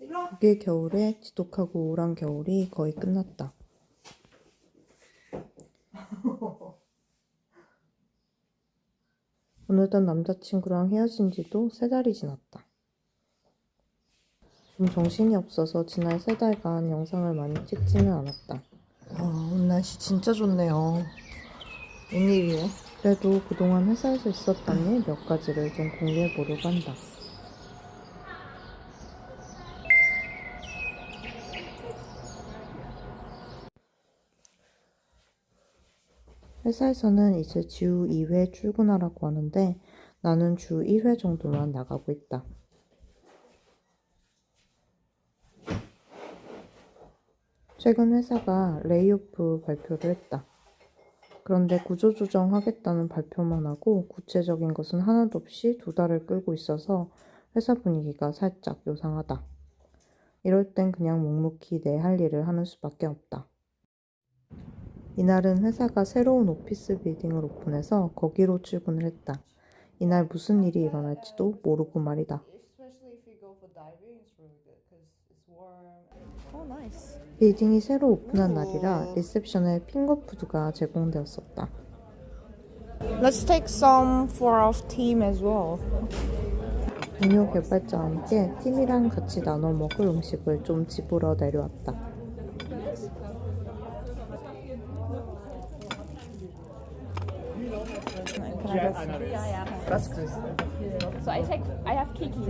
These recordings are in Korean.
북의 겨울에 지독하고 우울한 겨울이 거의 끝났다. 어느덧 남자친구랑 헤어진 지도 3달이 지났다. 좀 정신이 없어서 지난 3달간 영상을 많이 찍지는 않았다. 오늘 날씨 진짜 좋네요. 웬일이에요? 그래도 그동안 회사에서 있었던 일 몇 가지를 좀 공유해 보려고 한다. 회사에서는 이제 주 2회 출근하라고 하는데 나는 주 1회 정도만 나가고 있다. 최근 회사가 레이오프 발표를 했다. 그런데 구조조정 하겠다는 발표만 하고 구체적인 것은 하나도 없이 2달을 끌고 있어서 회사 분위기가 살짝 요상하다. 이럴 땐 그냥 묵묵히 내 할 일을 하는 수밖에 없다. 이날은 회사가 새로운 오피스 빌딩을 오픈해서 거기로 출근을 했다. 이날 무슨 일이 일어날지도 모르고 말이다. 빌딩이 새로 오픈한 날이라 리셉션에 핑거푸드가 제공되었었다. Let's take some for our team as well. 동료 개발자와 함께 팀이랑 같이 나눠 먹을 음식을 좀 집으러 내려왔다. So I have kikis.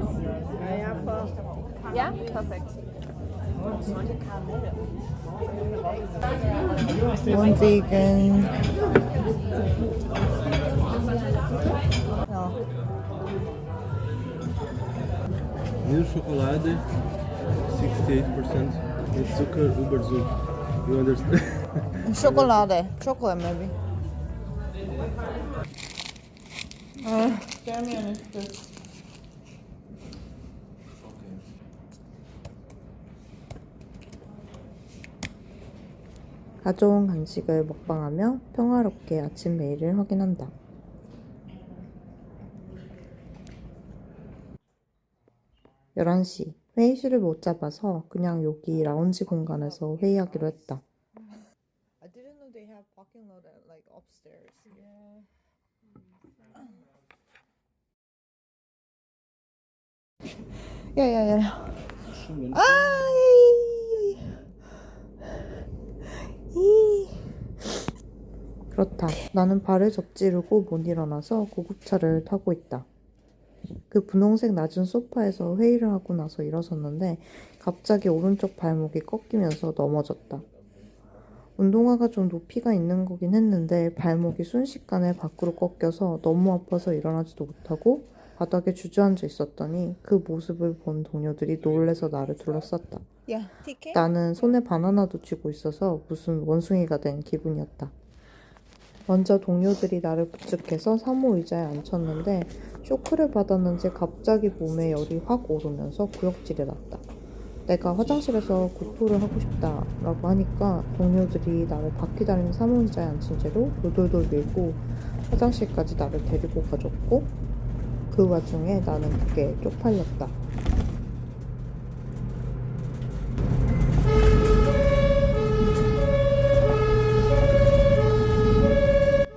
Yeah, perfect. One vegan. Milk Schokolade, 68% with Zucker über Zug. You understand? Chocolate maybe. 가져온 간식을 먹방하며 평화롭게 아침 메일을 확인한다. (11시) 회의실을 못 잡아서 그냥 여기 라운지 공간에서 회의하기로 했다. I didn't know they have parking lot like upstairs. Yeah. 그렇다. 나는 발을 접지르고 못 일어나서 구급차를 타고 있다. 그 분홍색 낮은 소파에서 회의를 하고 나서 일어섰는데 갑자기 오른쪽 발목이 꺾이면서 넘어졌다. 운동화가 좀 높이가 있는 거긴 했는데 발목이 순식간에 밖으로 꺾여서 너무 아파서 일어나지도 못하고 바닥에 주저앉아 있었더니 그 모습을 본 동료들이 놀래서 나를 둘러쌌다. 나는 손에 바나나도 쥐고 있어서 무슨 원숭이가 된 기분이었다. 먼저 동료들이 나를 부축해서 사무 의자에 앉혔는데 쇼크를 받았는지 갑자기 몸에 열이 확 오르면서 구역질이 났다. 내가 화장실에서 구토를 하고 싶다라고 하니까 동료들이 나를 바퀴 달린 사무 의자에 앉힌 채로 돌돌돌 밀고 화장실까지 나를 데리고 가줬고 그 와중에 나는 크게 쪽팔렸다.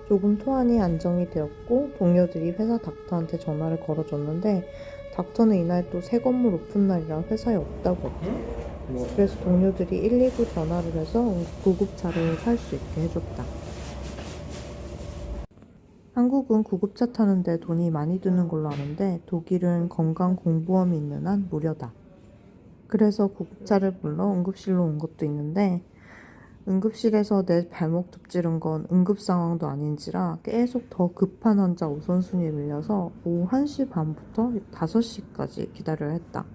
조금 토하니 안정이 되었고 동료들이 회사 닥터한테 전화를 걸어줬는데 닥터는 이날 또 새 건물 오픈 날이라 회사에 없다고 했다. 그래서 동료들이 119 전화를 해서 구급차를 탈 수 있게 해줬다. 한국은 구급차 타는데 돈이 많이 드는 걸로 아는데 독일은 건강공보험이 있는 한 무료다. 그래서 구급차를 불러 응급실로 온 것도 있는데 응급실에서 내 발목 접지른 건 응급 상황도 아닌지라 계속 더 급한 환자 우선순위에 밀려서 오후 1시 반부터 5시까지 기다려야 했다.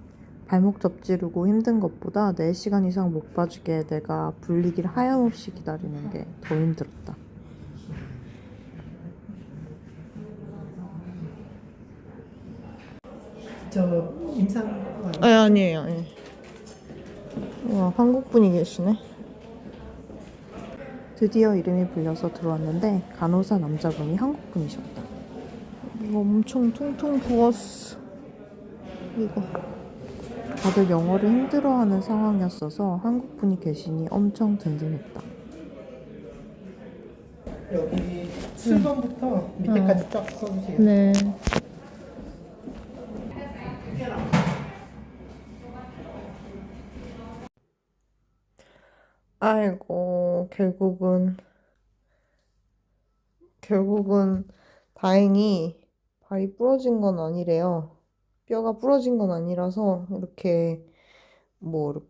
발목 접지르고 힘든 것보다 4시간 이상 못 봐주게 내가 불리기를 하염없이 기다리는 게 더 힘들었다. 저 임상 아니에요. 와, 한국분이 계시네. 드디어 이름이 불려서 들어왔는데 간호사 남자분이 한국분이셨다. 이거 엄청 퉁퉁 부었어. 이거. 다들 영어를 힘들어하는 상황이었어서 한국 분이 계시니 엄청 든든했다. 여기 7번부터 밑에까지 쫙 써주세요. 네. 아이고, 결국은 다행히 발이 부러진 건 아니래요. 뼈가 부러진 건 아니라서 이렇게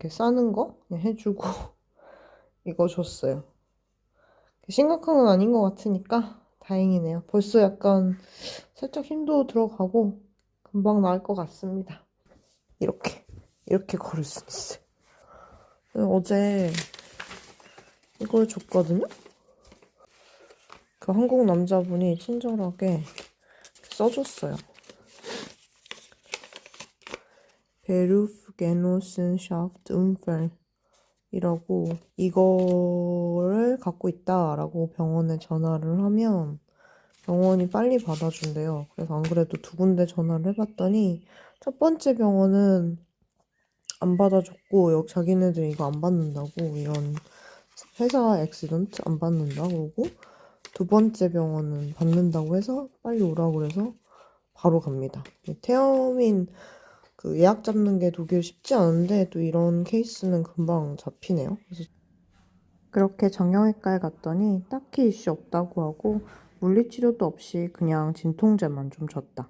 싸는 거 그냥 해주고 이거 줬어요. 심각한 건 아닌 것 같으니까 다행이네요. 벌써 약간 살짝 힘도 들어가고 금방 나을 것 같습니다. 이렇게 걸을 수 있어요. 어제 이걸 줬거든요? 그 한국 남자분이 친절하게 써줬어요. 베루프 게노슨샤프트 운펠 이라고 이거를 갖고 있다라고 병원에 전화를 하면 병원이 빨리 받아준대요. 그래서 안 그래도 두 군데 전화를 해봤더니 첫 번째 병원은 안 받아줬고 자기네들 이거 안 받는다고 이런 회사 액시던트 안 받는다고 그러고 두 번째 병원은 받는다고 해서 빨리 오라고 그래서 바로 갑니다. 태어민 그 예약 잡는 게 독일 쉽지 않은데 또 이런 케이스는 금방 잡히네요. 그래서 그렇게 정형외과에 갔더니 딱히 이슈 없다고 하고 물리치료도 없이 그냥 진통제만 좀 줬다.